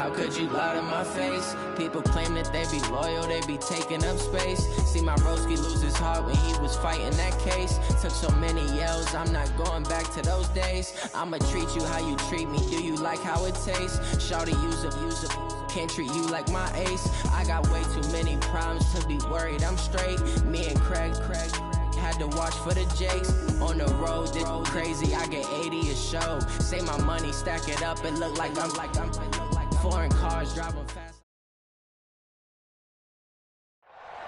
How could you lie to my face? People claim that they be loyal, they be taking up space. See my broski lose his heart when he was fighting that case. Took so many yells, I'm not going back to those days. I'ma treat you how you treat me, do you like how it tastes? Shawty use up, can't treat you like my ace. I got way too many problems to be worried, I'm straight. Me and Craig had to watch for the Jakes. On the road, this crazy, I get 80 a show. Say my money, stack it up, it look like I'm foreign cars driving fast.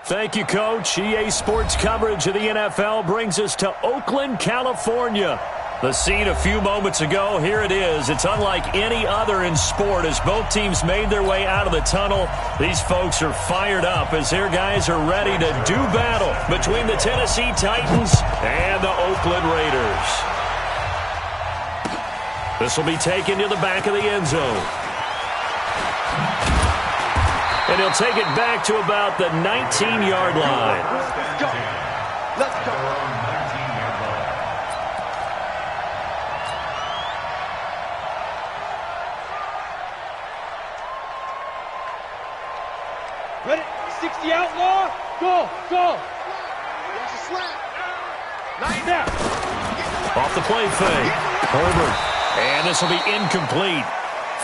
Thank you, Coach. EA Sports coverage of the NFL brings us to Oakland, California. The scene a few moments ago, here it is. It's unlike any other in sport as both teams made their way out of the tunnel. These folks are fired up as their guys are ready to do battle between the Tennessee Titans and the Oakland Raiders. This will be taken to the back of the end zone. And he'll take it back to about the 19-yard line. Let's go. Let's go. Ready? 60 outlaw. Go. Watch the slant. Nice out. Off the play fake. Herbert. And this will be incomplete.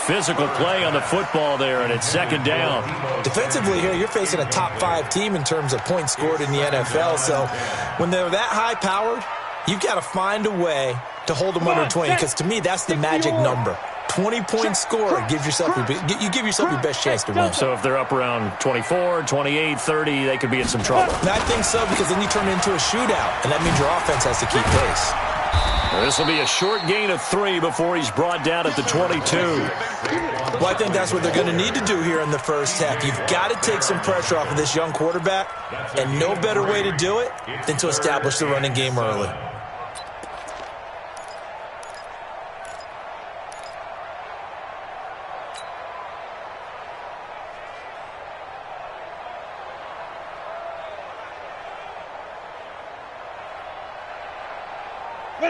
Physical play on the football there, and it's second down. Defensively here, you're facing a top-5 team in terms of points scored in the NFL. So when they're that high-powered, you've got to find a way to hold them under 20, because to me, that's the magic number. 20-point score gives yourself you give yourself your best chance to win. So if they're up around 24, 28, 30, they could be in some trouble. And I think so, because then you turn it into a shootout, and that means your offense has to keep pace. This will be a short gain of 3 before he's brought down at the 22. Well, I think that's what they're going to need to do here in the first half. You've got to take some pressure off of this young quarterback, and no better way to do it than to establish the running game early.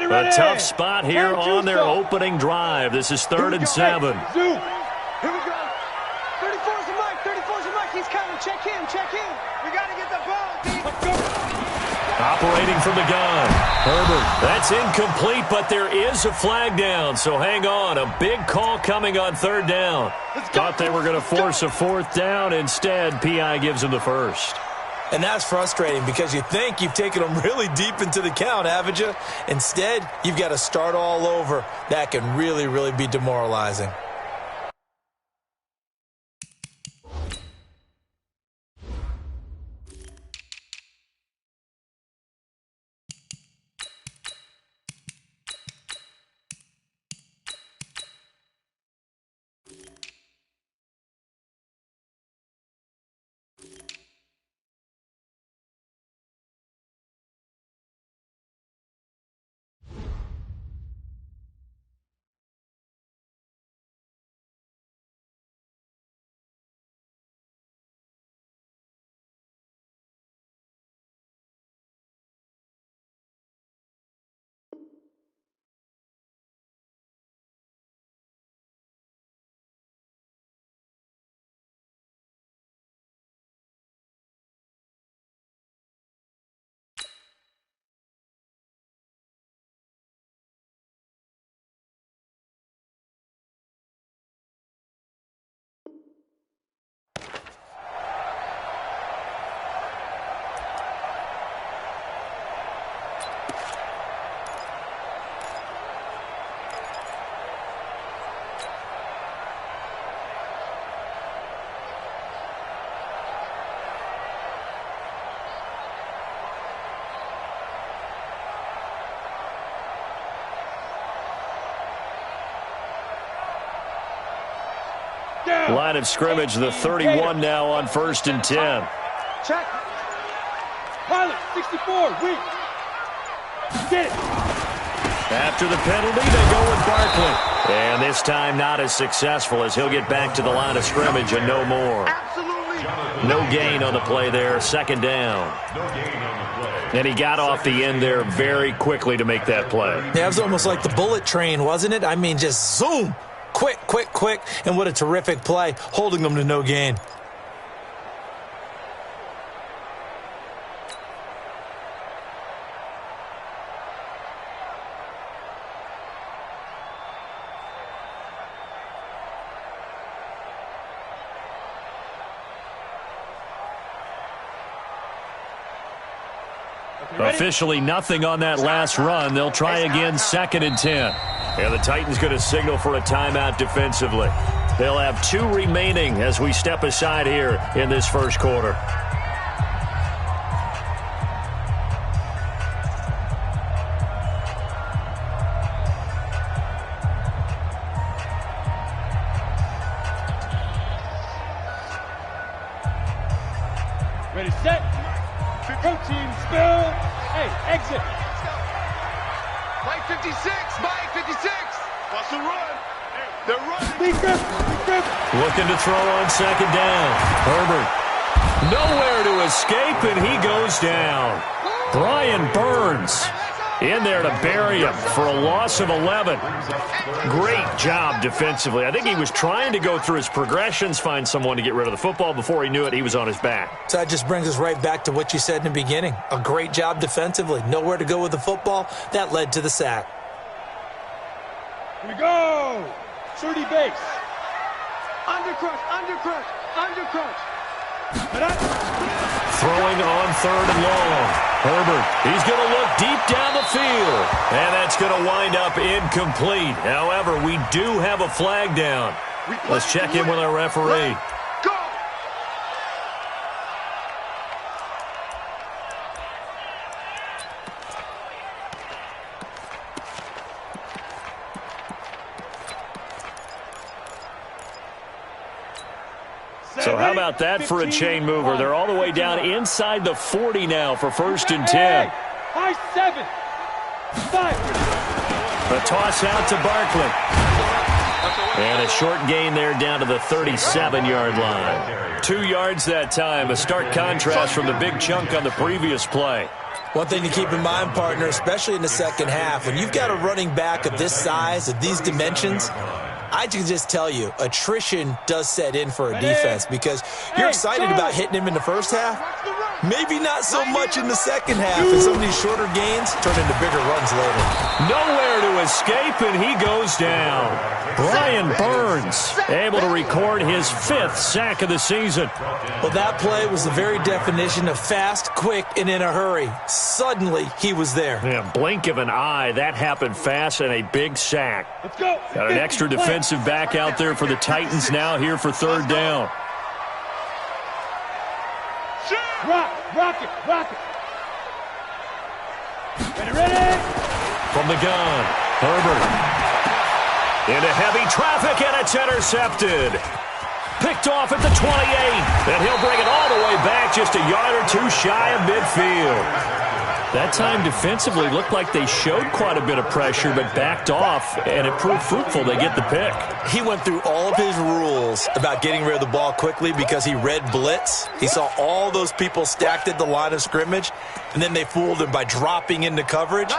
A tough spot here on their opening drive. This is 3rd and 7. Here we go. 34's the mic. 34's the mic. He's coming. Check in. We got to get the ball. Let's go. Operating from the gun. Herbert. That's incomplete, but there is a flag down. So hang on. A big call coming on 3rd down. Thought they were going to force a 4th down. Instead, P.I. gives him the first. And that's frustrating because you think you've taken them really deep into the count, haven't you? Instead, you've got to start all over. That can really, really be demoralizing. Line of scrimmage, the 31 now on 1st and 10. Check. Pilot, 64, weak. Get it. After the penalty, they go with Barkley. And this time not as successful as he'll get back to the line of scrimmage and no more. Absolutely. No gain on the play there, 2nd down. And he got off the end there very quickly to make that play. Yeah, it was almost like the bullet train, wasn't it? I mean, just zoom. Quick, and what a terrific play, holding them to no gain. Officially nothing on that last run. They'll try again, 2nd and 10. And the Titans going to signal for a timeout defensively. They'll have 2 remaining as we step aside here in this first quarter. Ready, set. Protein spill. Hey, exit. Mike 56. Mike 56. What's the run? They're running. Big grip. Looking to throw on 2nd down. Herbert. Nowhere to escape, and he goes down. Brian Burns in there to bury him for a loss of 11. Great job defensively. I think he was trying to go through his progressions, find someone to get rid of the football. Before he knew it, he was on his back. So that just brings us right back to what you said in the beginning. A great job defensively. Nowhere to go with the football. That led to the sack. Here we go. 30 base. Undercrush. Throwing on 3rd and long. Herbert, he's going to look deep down the field. And that's going to wind up incomplete. However, we do have a flag down. Let's check in with our referee. So how about that for a chain mover? They're all the way down inside the 40 now for 1st and 10. High 7. 5. A toss out to Barkley. And a short gain there down to the 37-yard line. 2 yards that time. A stark contrast from the big chunk on the previous play. One thing to keep in mind, partner, especially in the second half, when you've got a running back of this size, of these dimensions, I can just tell you, attrition does set in for a defense because you're excited about hitting him in the first half. Maybe not so much in the second half, and some of these shorter gains turn into bigger runs later. Nowhere to escape, and he goes down. Brian Burns able to record his 5th sack of the season. Well, that play was the very definition of fast, quick, and in a hurry. Suddenly, he was there. Yeah, blink of an eye. That happened fast and a big sack. Let's go. Got an extra defensive back out there for the Titans now here for 3rd down. Rock it. Ready. From the gun, Herbert. Into heavy traffic, and it's intercepted. Picked off at the 28, and he'll bring it all the way back just a yard or 2 shy of midfield. That time defensively looked like they showed quite a bit of pressure but backed off, and it proved fruitful. They get the pick. He went through all of his rules about getting rid of the ball quickly because he read blitz. He saw all those people stacked at the line of scrimmage, and then they fooled him by dropping into coverage.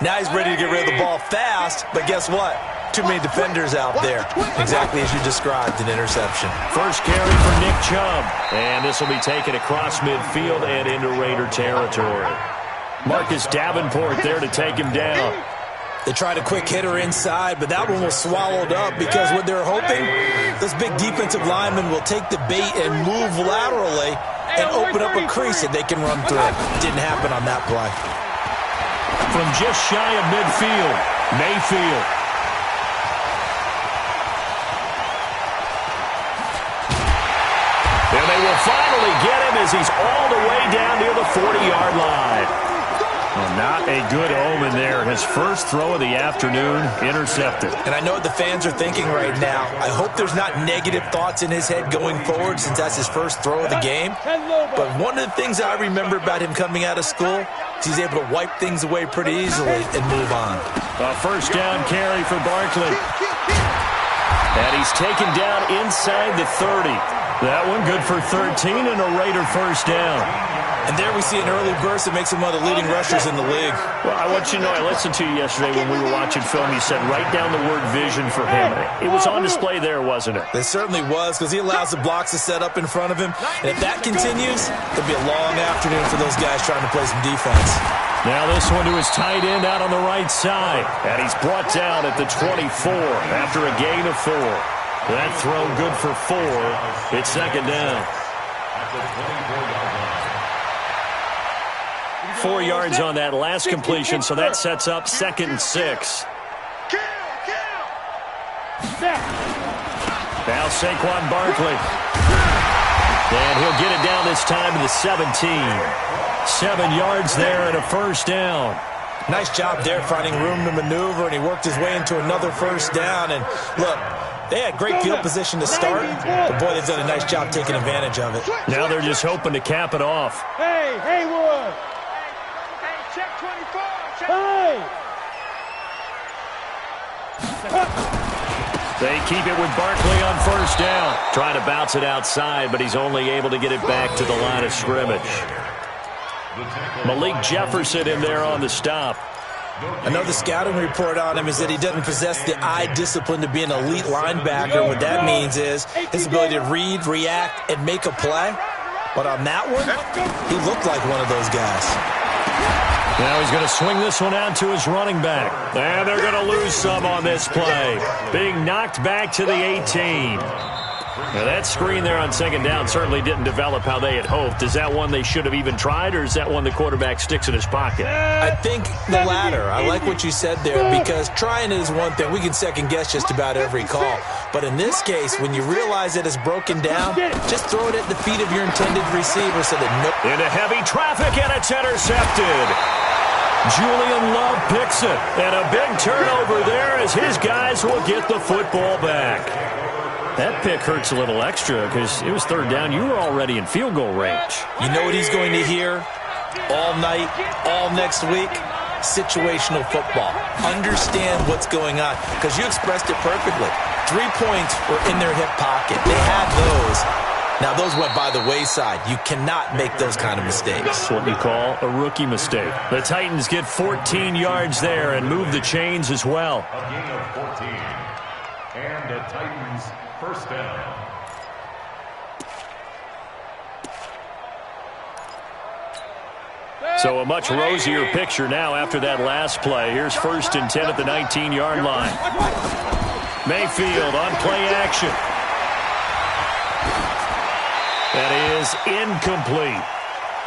Now he's ready to get rid of the ball fast, but guess what? Too many defenders out there. Exactly as you described, an interception. First carry for Nick Chubb, and this will be taken across midfield and into Raider territory. Marcus Davenport there to take him down. They tried a quick hitter inside, but that one was swallowed up because what they're hoping, this big defensive lineman will take the bait and move laterally and open up a crease that they can run through. Didn't happen on that play. From just shy of midfield, Mayfield. And they will finally get him as he's all the way down near the 40-yard line. Well, not a good omen there. His first throw of the afternoon intercepted. And I know what the fans are thinking right now. I hope there's not negative thoughts in his head going forward since that's his first throw of the game. But one of the things I remember about him coming out of school is he's able to wipe things away pretty easily and move on. A first down carry for Barkley. And he's taken down inside the 30. That one good for 13 and a Raider first down. And there we see an early burst that makes him one of the leading rushers in the league. Well, I want you to know, I listened to you yesterday when we were watching film. You said write down the word vision for him. It was on display there, wasn't it? It certainly was, because he allows the blocks to set up in front of him. And if that continues, it'll be a long afternoon for those guys trying to play some defense. Now this one to his tight end out on the right side. And he's brought down at the 24 after a gain of 4. That throw good for 4. It's second down. 4 yards on that last completion, so that sets up 2nd and 6. Now Saquon Barkley. And he'll get it down this time to the 17. 7 yards there and a first down. Nice job there finding room to maneuver, and he worked his way into another first down. And look, they had great field position to start, but boy, they've done a nice job taking advantage of it. Now they're just hoping to cap it off. Hey, Haywood. Check 24. Hey. They keep it with Barkley on first down. Trying to bounce it outside, but he's only able to get it back to the line of scrimmage. Malik Jefferson in there on the stop. Another scouting report on him is that he doesn't possess the eye discipline to be an elite linebacker. What that means is his ability to read, react, and make a play. But on that one, he looked like one of those guys. Now he's going to swing this one out to his running back. And they're going to lose some on this play. Being knocked back to the 18. Now that screen there on second down certainly didn't develop how they had hoped. Is that one they should have even tried, or is that one the quarterback sticks in his pocket? I think the latter. I like what you said there, because trying is one thing. We can second-guess just about every call. But in this case, when you realize that it's broken down, just throw it at the feet of your intended receiver so that no... Into heavy traffic, and it's intercepted. Julian Love picks it. And a big turnover there as his guys will get the football back. That pick hurts a little extra because it was third down. You were already in field goal range. You know what he's going to hear all night, all next week? Situational football. Understand what's going on, because you expressed it perfectly. 3 points were in their hip pocket. They had those. Now, those went by the wayside. You cannot make those kind of mistakes. That's what you call a rookie mistake. The Titans get 14 yards there and move the chains as well. A gain of 14. And the Titans first down. So a much rosier picture now after that last play. Here's 1st and 10 at the 19-yard line. Mayfield on play action. That is incomplete.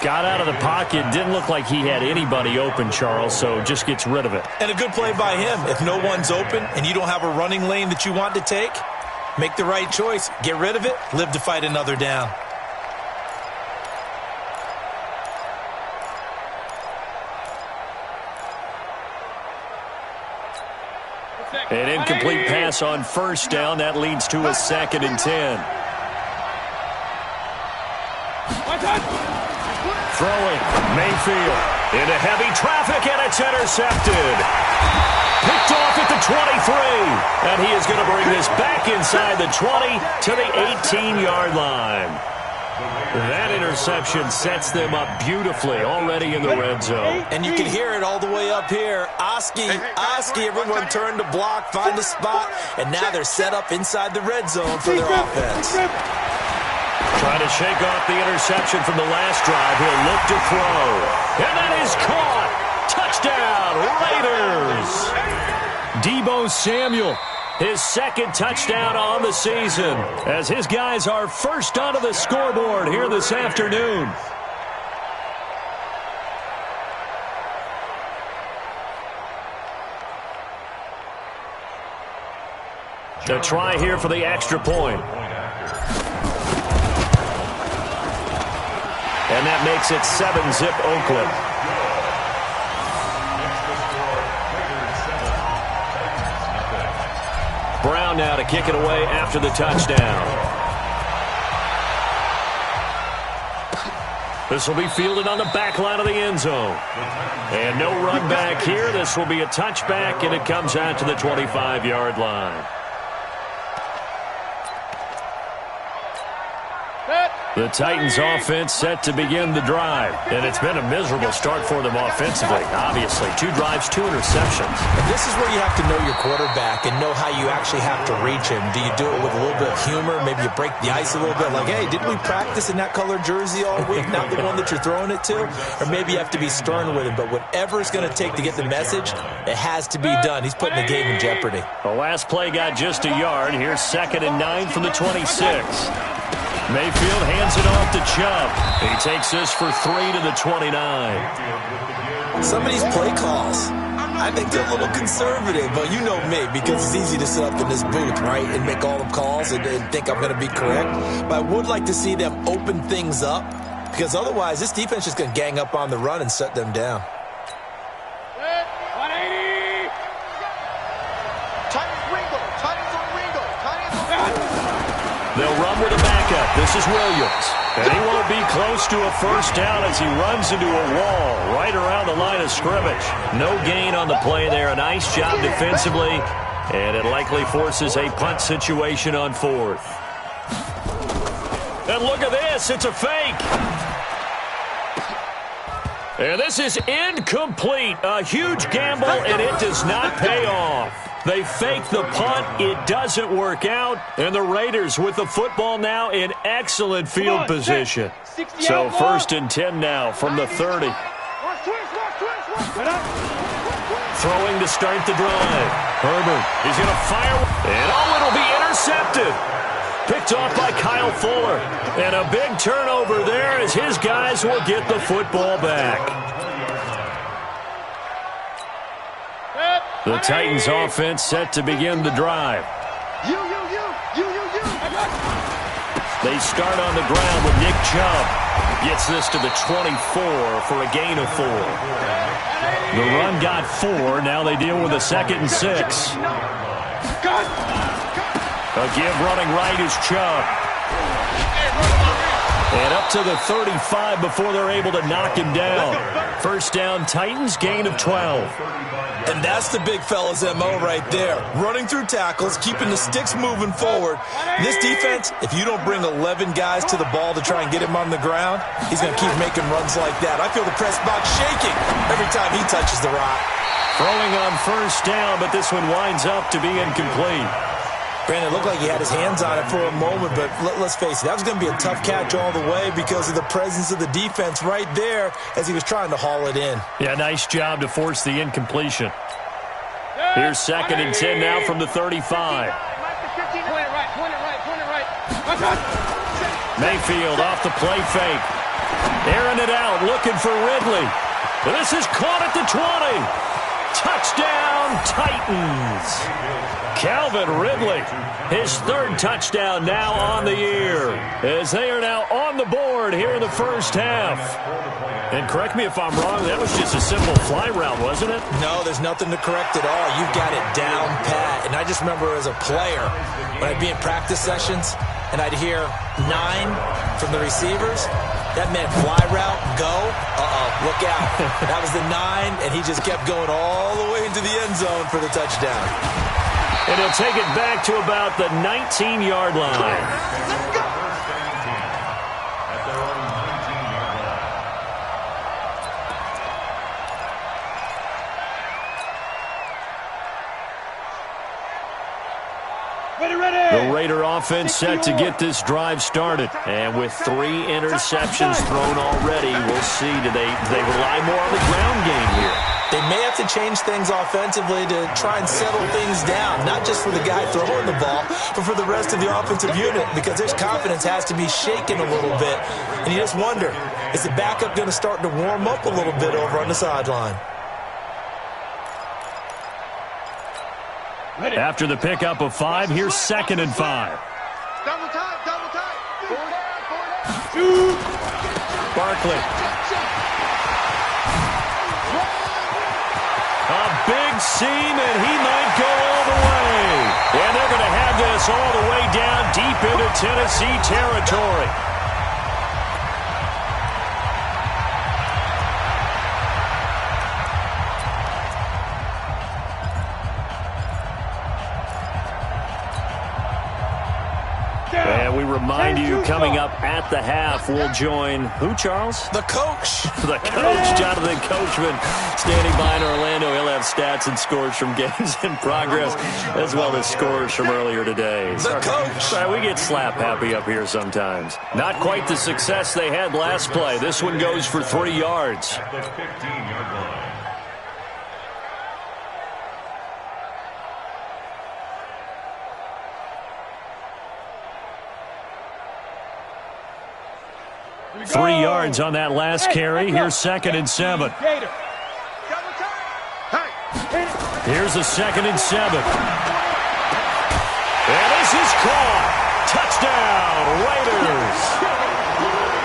Got out of the pocket. Didn't look like he had anybody open, Charles, so just gets rid of it. And a good play by him. If no one's open and you don't have a running lane that you want to take, make the right choice. Get rid of it. Live to fight another down. An incomplete pass on first down. That leads to a 2nd and 10. Throwing, Mayfield into heavy traffic, and it's intercepted. Picked off at the 23, and he is going to bring this back inside the 20 to the 18-yard line. That interception sets them up beautifully already in the red zone. And you can hear it all the way up here. Oski, everyone turned to block, find a spot, and now they're set up inside the red zone for their offense. Trying to shake off the interception from the last drive. He'll look to throw. And that is caught. Touchdown, Raiders. Deebo Samuel, his 2nd touchdown on the season, as his guys are first onto the scoreboard here this afternoon. To try here for the extra point. And that makes it 7-zip Oakland. Brown now to kick it away after the touchdown. This will be fielded on the back line of the end zone. And no run back here. This will be a touchback, and it comes out to the 25-yard line. The Titans offense set to begin the drive. And it's been a miserable start for them offensively. Obviously, 2 drives, 2 interceptions. And this is where you have to know your quarterback and know how you actually have to reach him. Do you do it with a little bit of humor? Maybe you break the ice a little bit. Like, hey, didn't we practice in that colored jersey all week? Not the one that you're throwing it to? Or maybe you have to be stern with him. But whatever it's going to take to get the message, it has to be done. He's putting the game in jeopardy. The last play got just a yard. Here's 2nd and 9 from the 26. Mayfield hands it off to Chubb. He takes this for 3 to the 29. Some of these play calls, I think they're a little conservative, but you know me, because it's easy to sit up in this booth, right, and make all the calls and think I'm going to be correct. But I would like to see them open things up, because otherwise this defense is going to gang up on the run and shut them down. 180. Titans Ringo. Titans on Ringo. Titans on Ringo. They'll run with a backup. This is Williams. And he won't be close to a first down as he runs into a wall right around the line of scrimmage. No gain on the play there. A nice job defensively. And it likely forces a punt situation on 4th. And look at this. It's a fake. And this is incomplete. A huge gamble, and it does not pay off. They fake the punt. It doesn't work out. And the Raiders with the football now in excellent field position. So 1st and 10 now from the 30. Throwing to start the drive. Herbert is going to fire. And it'll be intercepted. Picked off by Kyle Fuller. And a big turnover there as his guys will get the football back. The Titans offense set to begin the drive. They start on the ground with Nick Chubb. Gets this to the 24 for a gain of 4. The run got 4. Now they deal with a 2nd and 6. A give running right is Chubb. And up to the 35 before they're able to knock him down. First down, Titans, gain of 12. And that's the big fella's MO right there. Running through tackles, keeping the sticks moving forward. This defense, if you don't bring 11 guys to the ball to try and get him on the ground, he's going to keep making runs like that. I feel the press box shaking every time he touches the rock. Throwing on first down, but this one winds up to be incomplete. Brandon, it looked like he had his hands on it for a moment, but let's face it, that was going to be a tough catch all the way because of the presence of the defense right there as he was trying to haul it in. Yeah, nice job to force the incompletion. Here's 2nd and 10 now from the 35. Mayfield off the play fake. Airing it out, looking for Ridley. This is caught at the 20. Touchdown, Titans. Calvin Ridley, his 3rd touchdown now on the year, as they are now on the board here in the first half. And correct me if I'm wrong, that was just a simple fly route, wasn't it? No, there's nothing to correct at all. You've got it down pat. And I just remember as a player, when I'd be in practice sessions, and I'd hear 9 from the receivers, that meant fly route, go, look out. That was the 9, and he just kept going all the way into the end zone for the touchdown. And he'll take it back to about the 19-yard line. The Raider offense set to get this drive started. And with 3 interceptions thrown already, we'll see. Do they rely more on the ground game here? They may have to change things offensively to try and settle things down, not just for the guy throwing the ball, but for the rest of the offensive unit, because their confidence has to be shaken a little bit. And you just wonder, is the backup going to start to warm up a little bit over on the sideline? After the pickup of 5, here's 2nd and 5. Double time, double time. Barkley. A big seam, and he might go all the way. And they're going to have this all the way down deep into Tennessee territory. we remind you, coming up at the half, we'll join who, Charles? The coach. The coach, Jonathan Coachman, standing by in Orlando. He'll have stats and scores from games in progress, as well as scores from earlier today. The coach. Sorry, we get slap happy up here sometimes. Not quite the success they had last play. This one goes for 3 yards. At the 15-yard line. Three yards on that last carry. Here's 2nd and 7. Here's a 2nd and 7. And this is caught. Touchdown, Raiders.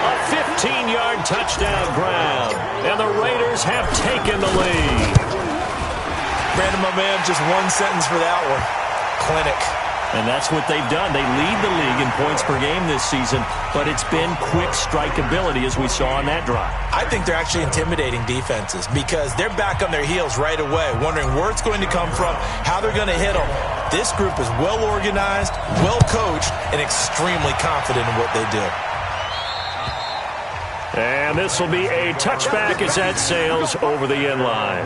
A 15-yard touchdown grab. And the Raiders have taken the lead. Brandon, my man, just one sentence for that one. Clinic. And that's what they've done. They lead the league in points per game this season, but it's been quick strikeability as we saw on that drive. I think they're actually intimidating defenses because they're back on their heels right away, wondering where it's going to come from, how they're going to hit them. This group is well organized, well coached, and extremely confident in what they do. And this will be a touchback as that sails over the end line.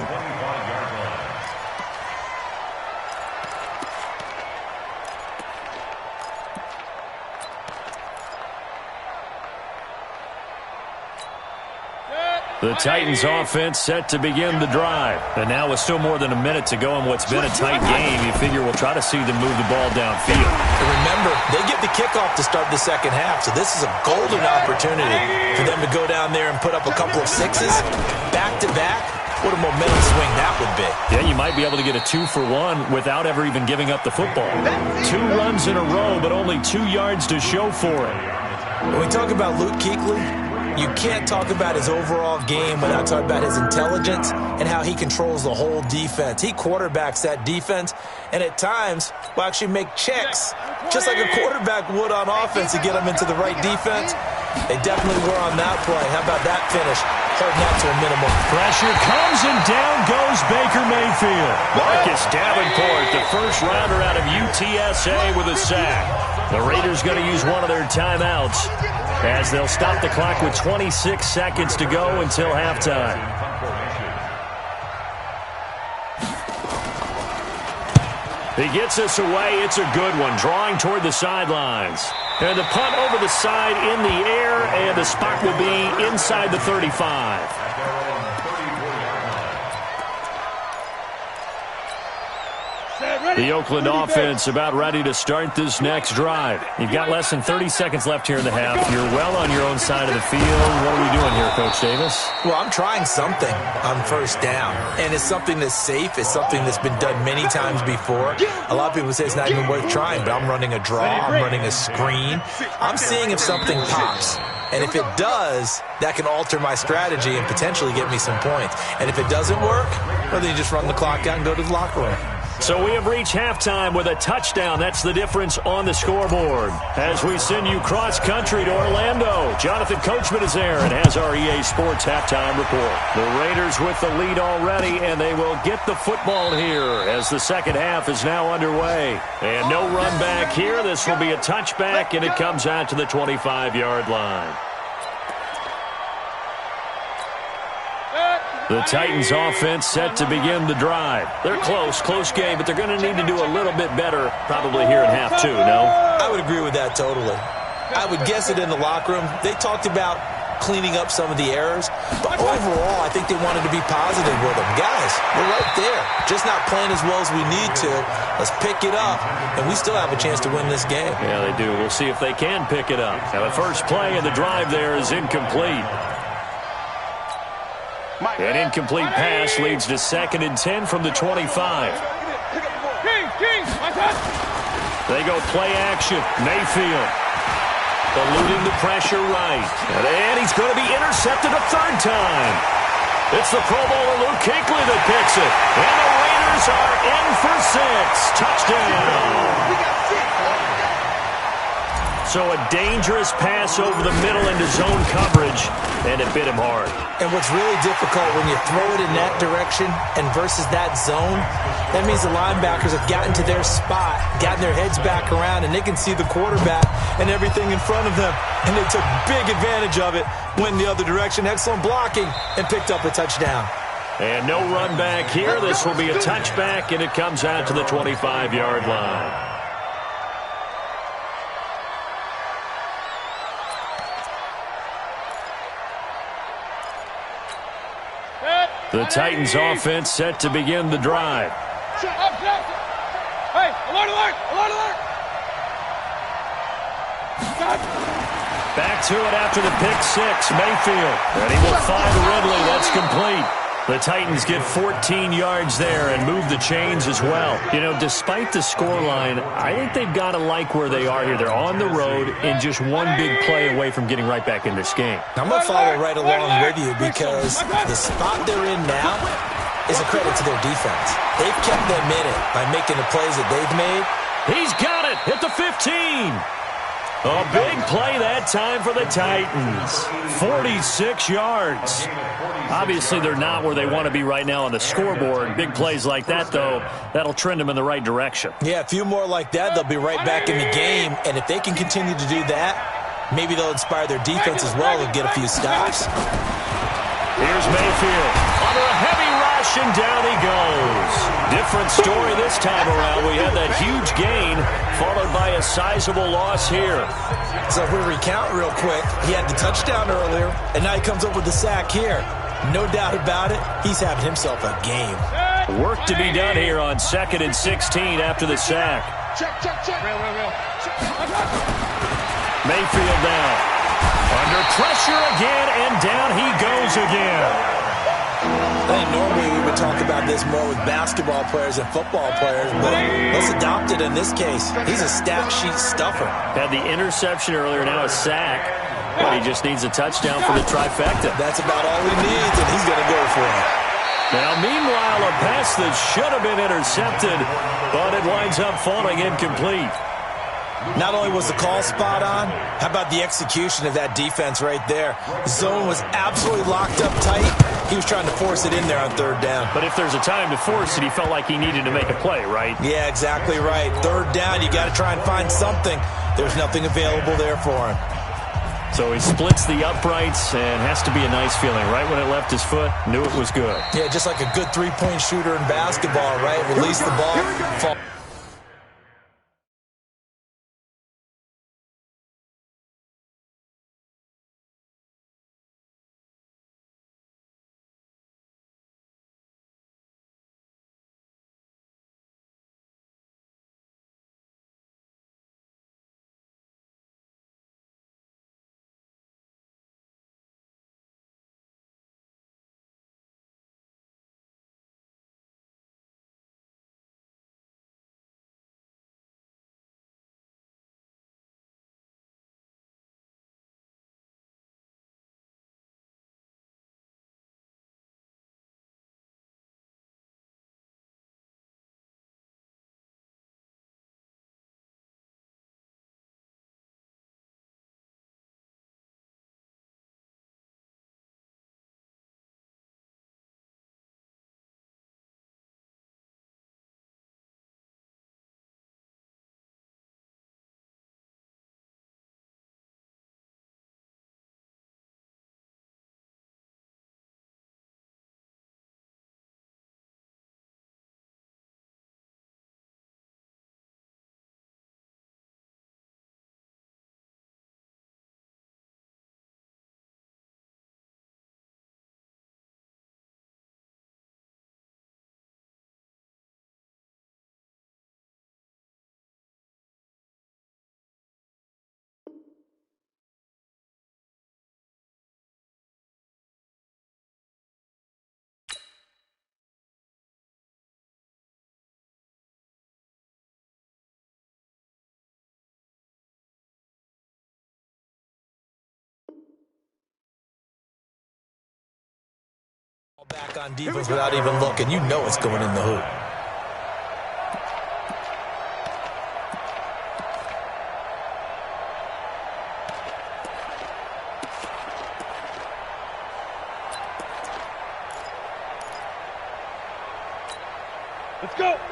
The Titans offense set to begin the drive. And now with still more than a minute to go in what's been a tight game, you figure we'll try to see them move the ball downfield. And remember, they get the kickoff to start the second half, so this is a golden opportunity for them to go down there and put up a couple of sixes back-to-back. What a momentum swing that would be. Yeah, you might be able to get a 2-for-1 without ever even giving up the football. 2 runs in a row, but only 2 yards to show for it. When we talk about Luke Kuechly, you can't talk about his overall game without talking about his intelligence and how he controls the whole defense. He quarterbacks that defense, and at times will actually make checks, just like a quarterback would on offense to get them into the right defense. They definitely were on that play. How about that finish? Holding that to a minimum. Pressure comes, and down goes Baker Mayfield. Marcus Davenport, the first rounder out of UTSA with a sack. The Raiders going to use one of their timeouts as they'll stop the clock with 26 seconds to go until halftime. He gets us away. It's a good one, drawing toward the sidelines. And the punt over the side in the air, and the spot will be inside the 35. The Oakland offense about ready to start this next drive. You've got less than 30 seconds left here in the half. You're well on your own side of the field. What are we doing here, Coach Davis? Well, I'm trying something on first down, and it's something that's safe. It's something that's been done many times before. A lot of people say it's not even worth trying, but I'm running a draw. I'm running a screen. I'm seeing if something pops. And if it does, that can alter my strategy and potentially get me some points. And if it doesn't work, well, then you just run the clock out and go to the locker room. So we have reached halftime with a touchdown. That's the difference on the scoreboard. As we send you cross-country to Orlando, Jonathan Coachman is there and has our EA Sports halftime report. The Raiders with the lead already, and they will get the football here as the second half is now underway. And no run back here. This will be a touchback, and it comes out to the 25-yard line. The Titans offense set to begin the drive. They're close game, but they're going to need to do a little bit better probably here in half two, no? I would agree with that totally. I would guess it in the locker room. They talked about cleaning up some of the errors, but overall, I think they wanted to be positive with them. Guys, we're right there. Just not playing as well as we need to. Let's pick it up, and we still have a chance to win this game. Yeah, they do. We'll see if they can pick it up. Now, the first play of the drive there is incomplete. An incomplete pass leads to 2nd and 10 from the 25. They go play action. Mayfield eluding the pressure right. And he's going to be intercepted a third time. It's the Pro Bowler Luke Kuechly that picks it. And the Raiders are in for 6. Touchdown. So a dangerous pass over the middle into zone coverage, and it bit him hard. And what's really difficult when you throw it in that direction and versus that zone, that means the linebackers have gotten to their spot, gotten their heads back around, and they can see the quarterback and everything in front of them. And they took big advantage of it, went in the other direction, excellent blocking, and picked up a touchdown. And no run back here. This will be a touchback, and it comes out to the 25-yard line. The Titans offense set to begin the drive. Hey, alert, alert, alert, alert! Back to it after the pick six. Mayfield. And he will find Ridley. That's complete. The Titans get 14 yards there and move the chains as well. You know, despite the scoreline, I think they've got to like where they are here. They're on the road and just one big play away from getting right back in this game. I'm going to follow right along with you because the spot they're in now is a credit to their defense. They've kept them in it by making the plays that they've made. He's got it at the 15. A big play that time for the Titans. 46 yards. Obviously, they're not where they want to be right now on the scoreboard. Big plays like that, though, that'll trend them in the right direction. Yeah, a few more like that, they'll be right back in the game. And if they can continue to do that, maybe they'll inspire their defense as well and get a few stops. Here's Mayfield. Under a heavy rush, and down he goes. Different story this time around. We had that huge gain, followed by a sizable loss here. So if we recount real quick, he had the touchdown earlier, and now he comes up with the sack here. No doubt about it, he's having himself a game. Work to be done here on 2nd and 16 after the sack. Check. Real. Mayfield down. Under pressure again, and down he goes again. I think normally we would talk about this more with basketball players and football players, but let's adopt it in this case. He's a stat sheet stuffer. Had the interception earlier, now a sack, but he just needs a touchdown for the trifecta. That's about all he needs, and he's going to go for it. Now, meanwhile, a pass that should have been intercepted, but it winds up falling incomplete. Not only was the call spot on, how about the execution of that defense right there? The zone was absolutely locked up tight. He was trying to force it in there on 3rd down. But if there's a time to force it, he felt like he needed to make a play, right? Yeah, exactly right. 3rd down, you got to try and find something. There's nothing available there for him. So he splits the uprights and has to be a nice feeling. Right when it left his foot, knew it was good. Yeah, just like a good three-point shooter in basketball, right? Release the ball, fall. Back on defense without even looking. You know it's going in the hoop.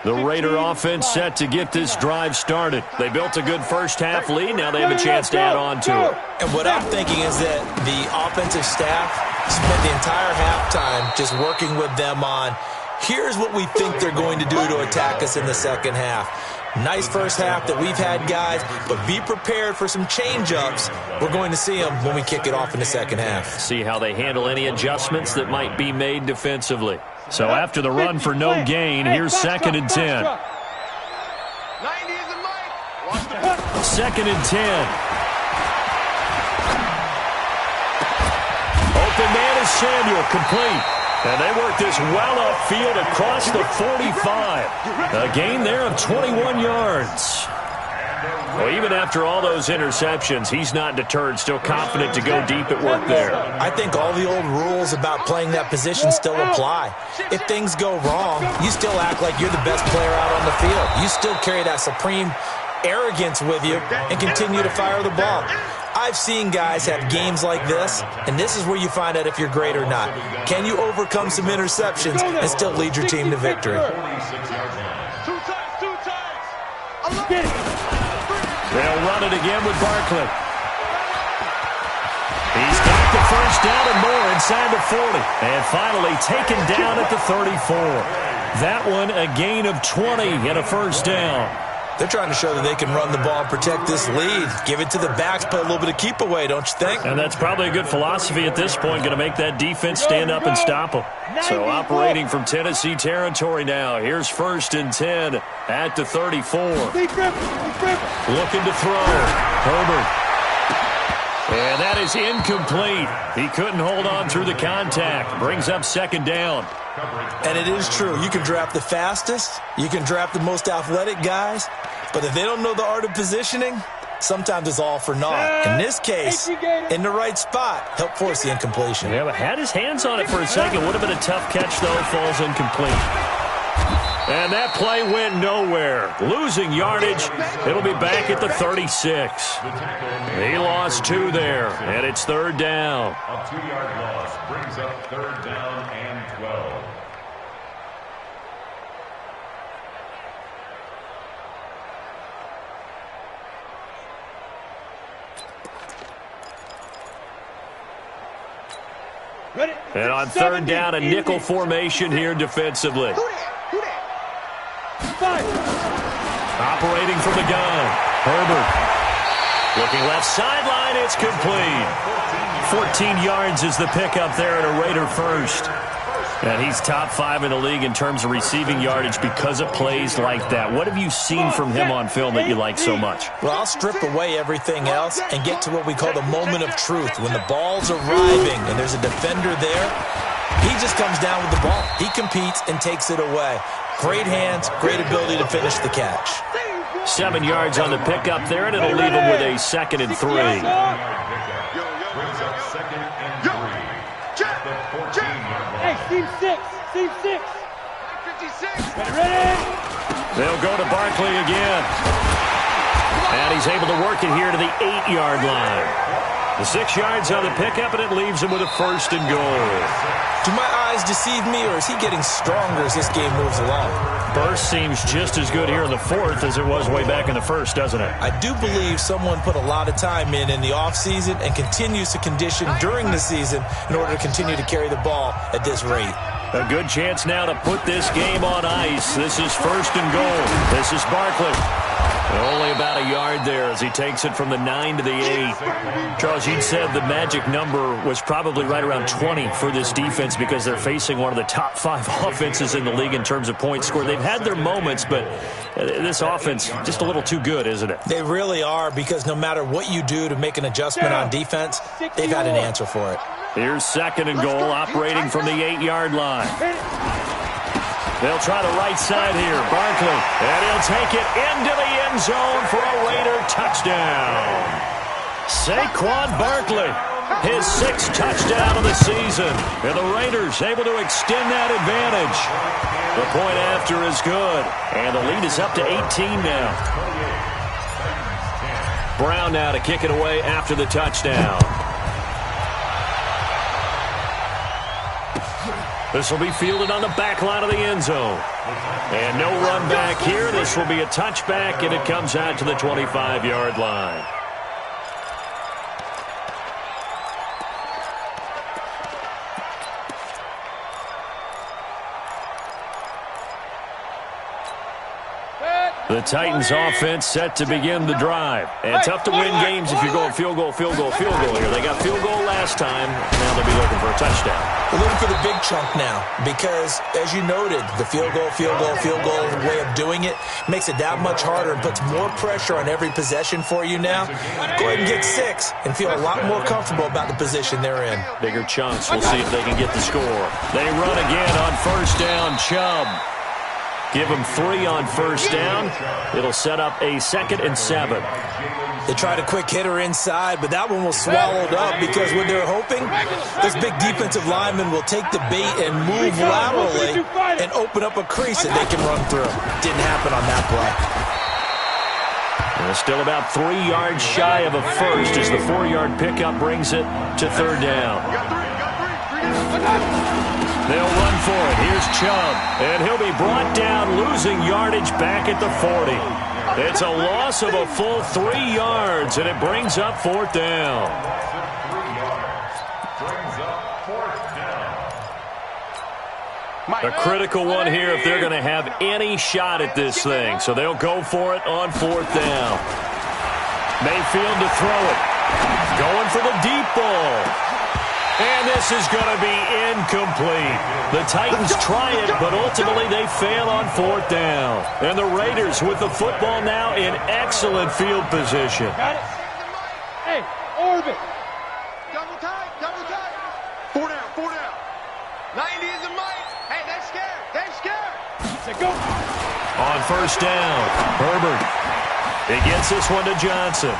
The Raider offense set to get this drive started. They built a good first-half lead. Now they have a chance to add on to it. And what I'm thinking is that the offensive staff spent the entire halftime just working with them on, here's what we think they're going to do to attack us in the second half. Nice first half that we've had, guys, but be prepared for some change-ups. We're going to see them when we kick it off in the second half. See how they handle any adjustments that might be made defensively. So after the run for no gain, here's 2nd and 10. 90 is the mic. 2nd and 10. Open man is Samuel, complete. And they work this well upfield across the 45. A gain there of 21 yards. Well, even after all those interceptions, he's not deterred, still confident to go deep at work there. I think all the old rules about playing that position still apply. If things go wrong, you still act like you're the best player out on the field. You still carry that supreme arrogance with you and continue to fire the ball. I've seen guys have games like this, and this is where you find out if you're great or not. Can you overcome some interceptions and still lead your team to victory? They'll run it again with Barkley. He's got the first down and more inside the 40. And finally taken down at the 34. That one a gain of 20 and a first down. They're trying to show that they can run the ball and protect this lead. Give it to the backs, put a little bit of keep away, don't you think? And that's probably a good philosophy at this point, going to make that defense stand up and stop them. So operating from Tennessee territory now. Here's 1st and 10 at the 34. Looking to throw. Herbert. And that is incomplete. He couldn't hold on through the contact. Brings up 2nd down. And it is true. You can draft the fastest. You can draft the most athletic guys. But if they don't know the art of positioning, sometimes it's all for naught. In this case, in the right spot, help force the incompletion. Yeah, but had his hands on it for a second. Would have been a tough catch, though. Falls incomplete. And that play went nowhere. Losing yardage. It'll be back at the 36. He lost 2 there, and it's 3rd down. A 2-yard loss brings up 3rd down and 12. And on 3rd down, a nickel formation here defensively. Operating from the gun. Herbert. Looking left sideline, it's complete. 14 yards is the pickup there at a Raider first. And he's top 5 in the league in terms of receiving yardage because of plays like that. What have you seen from him on film that you like so much? Well, I'll strip away everything else and get to what we call the moment of truth. When the ball's arriving and there's a defender there, he just comes down with the ball. He competes and takes it away. Great hands, great ability to finish the catch. 7 yards on the pickup there, and it'll leave him with a 2nd and 3. Brings up 2nd and 3. The 14-yard line. Hey, Steve 6. Steve 6. 56. Ready? They'll go to Barkley again. And he's able to work it here to the 8-yard line. The 6 yards on the pickup, and it leaves him with a 1st and goal. Do my eyes deceive me, or is he getting stronger as this game moves along? Burst seems just as good here in the 4th as it was way back in the 1st, doesn't it? I do believe someone put a lot of time in the offseason and continues to condition during the season in order to continue to carry the ball at this rate. A good chance now to put this game on ice. This is 1st and goal. This is Barkley. Only about a yard there as he takes it from the 9 to the 8. Charles, you'd said the magic number was probably right around 20 for this defense because they're facing one of the top 5 offenses in the league in terms of points scored. They've had their moments, but this offense just a little too good, isn't it? They really are, because no matter what you do to make an adjustment on defense, they've got an answer for it. Here's 2nd and goal, operating from the 8-yard line. They'll try the right side here. Barkley. And he'll take it into the end zone for a Raider touchdown. Saquon Barkley, his 6th touchdown of the season. And the Raiders able to extend that advantage. The point after is good. And the lead is up to 18 now. Brown now to kick it away after the touchdown. This will be fielded on the back line of the end zone. And no run back here. This will be a touchback, and it comes out to the 25-yard line. The Titans offense set to begin the drive. And tough to win games if you're going field goal here. They got field goal last time. Now they'll be looking for a touchdown. They're looking for the big chunk now because, as you noted, the field goal way of doing it makes it that much harder and puts more pressure on every possession for you now. Go ahead and get 6 and feel a lot more comfortable about the position they're in. Bigger chunks. We'll see if they can get the score. They run again on first down. Chubb. Give them 3 on first down. It'll set up a 2nd and 7. They tried a quick hitter inside, but that one was swallowed up because what they're hoping, this big defensive lineman will take the bait and move laterally and open up a crease that they can run through. Didn't happen on that play. Well, still about 3 yards shy of a first as the 4-yard pickup brings it to 3rd down. They'll run for it. Here's Chubb, and he'll be brought down, losing yardage back at the 40. It's a loss of a full 3 yards, and it brings up 4th down. A critical one here if they're going to have any shot at this thing. So they'll go for it on 4th down. Mayfield to throw it. Going for the deep ball. And this is going to be incomplete. The Titans try it, but ultimately they fail on 4th down. And the Raiders with the football now in excellent field position. Got it. Hey, orbit. Double tight. 4 down. 90 is a mic. Hey, they're scared. Say go. On first down, Herbert. He gets this one to Johnson.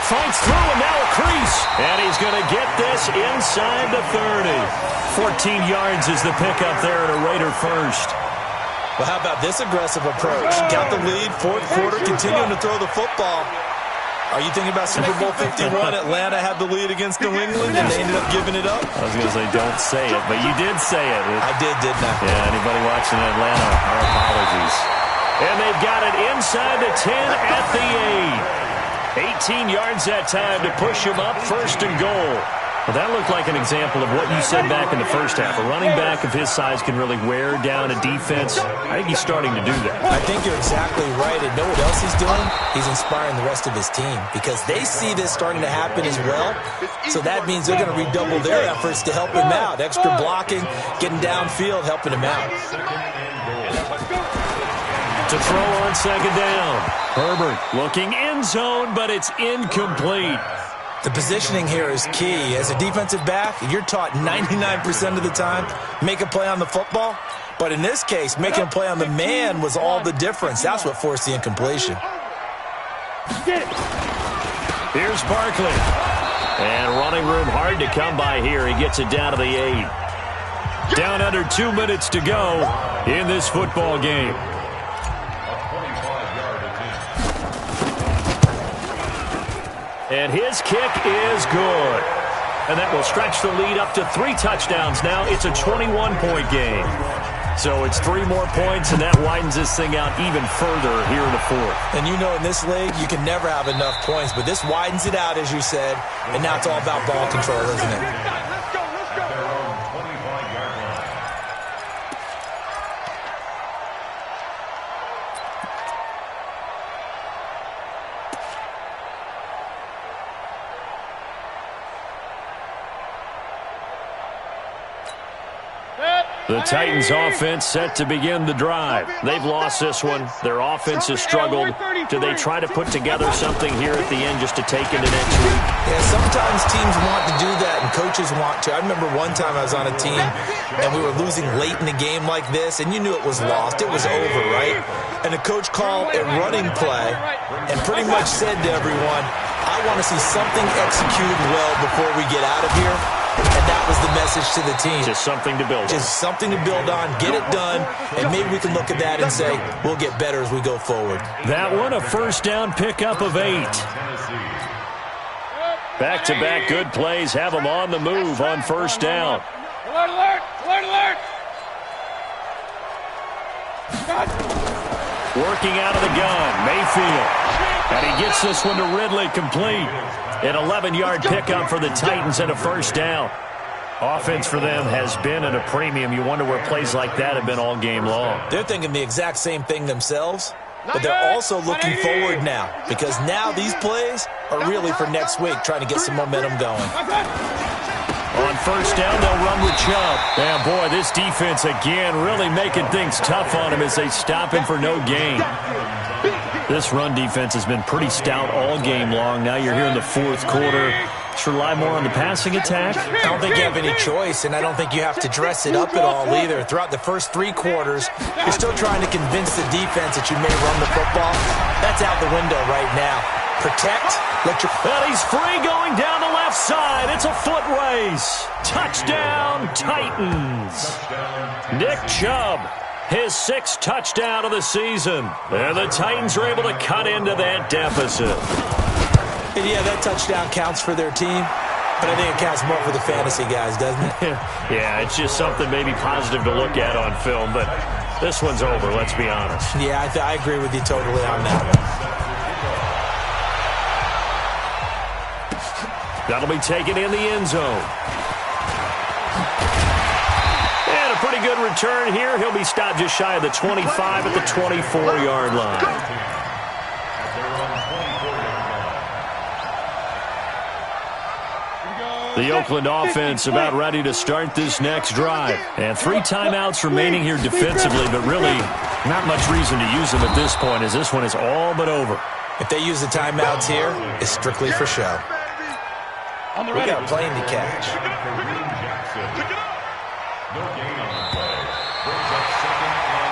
Fights through, and now a crease. And he's going to get this inside the 30. 14 yards is the pickup there at a Raider first. Well, how about this aggressive approach? Got the lead, 4th quarter, continuing to throw the football. Are you thinking about Super Bowl 51? Atlanta had the lead against New England, and they ended up giving it up? I was going to say, don't say it, but you did say it. I did, didn't I? Yeah, anybody watching Atlanta, our apologies. And they've got it inside the 10 at the 8. 18 yards that time to push him up, 1st and goal. Well, that looked like an example of what you said back in the first half. A running back of his size can really wear down a defense. I think he's starting to do that. I think you're exactly right. And know what else he's doing? He's inspiring the rest of his team because they see this starting to happen as well. So that means they're going to redouble their efforts to help him out. Extra blocking, getting downfield, helping him out. To throw on 2nd down. Herbert looking end zone, but it's incomplete. The positioning here is key. As a defensive back, you're taught 99% of the time, make a play on the football. But in this case, making a play on the man was all the difference. That's what forced the incompletion. Here's Barkley. And running room hard to come by here. He gets it down to the 8. Down under 2 minutes to go in this football game. And his kick is good. And that will stretch the lead up to 3 touchdowns now. It's a 21-point game. So it's 3 more points, and that widens this thing out even further here in the 4th. And you know in this league, you can never have enough points. But this widens it out, as you said. And now it's all about ball control, isn't it? The Titans offense set to begin the drive. They've lost this one. Their offense has struggled. Do they try to put together something here at the end just to take into next week? Yeah, sometimes teams want to do that and coaches want to. I remember one time I was on a team and we were losing late in a game like this and you knew it was lost. It was over, right? And the coach called a running play and pretty much said to everyone, I want to see something executed well before we get out of here. And that was the message to the team. Just something to build on. Just something to build on, get it done, and maybe we can look at that and say, we'll get better as we go forward. That one, a first down pickup of 8. Back-to-back good plays have them on the move on first down. Alert, alert, alert, alert. Working out of the gun, Mayfield. And he gets this one to Ridley, complete. An 11-yard pickup for the Titans and a first down. Offense for them has been at a premium. You wonder where plays like that have been all game long. They're thinking the exact same thing themselves, but they're also looking forward now because now these plays are really for next week, trying to get some momentum going. On first down, they'll run with Chubb. And, boy, this defense, again, really making things tough on him as they stop him for no gain. This run defense has been pretty stout all game long. Now you're here in the fourth quarter. Just rely more on the passing attack. I don't think you have any choice, and I don't think you have to dress it up at all either. Throughout the first 3 quarters, you're still trying to convince the defense that you may run the football. That's out the window right now. Protect, let your... And he's free going down the left side. It's a foot race. Touchdown, Titans. Nick Chubb, his 6th touchdown of the season. And the Titans are able to cut into that deficit. And yeah, that touchdown counts for their team, but I think it counts more for the fantasy guys, doesn't it? Yeah, it's just something maybe positive to look at on film, but this one's over, let's be honest. Yeah, I agree with you totally on that one. That'll be taken in the end zone. And a pretty good return here. He'll be stopped just shy of the 25 at the 24-yard line. The Oakland offense about ready to start this next drive. And 3 timeouts remaining here defensively, but really not much reason to use them at this point as this one is all but over. If they use the timeouts here, it's strictly for show. We got a plane to catch. No gain on the play. Brings up 2nd and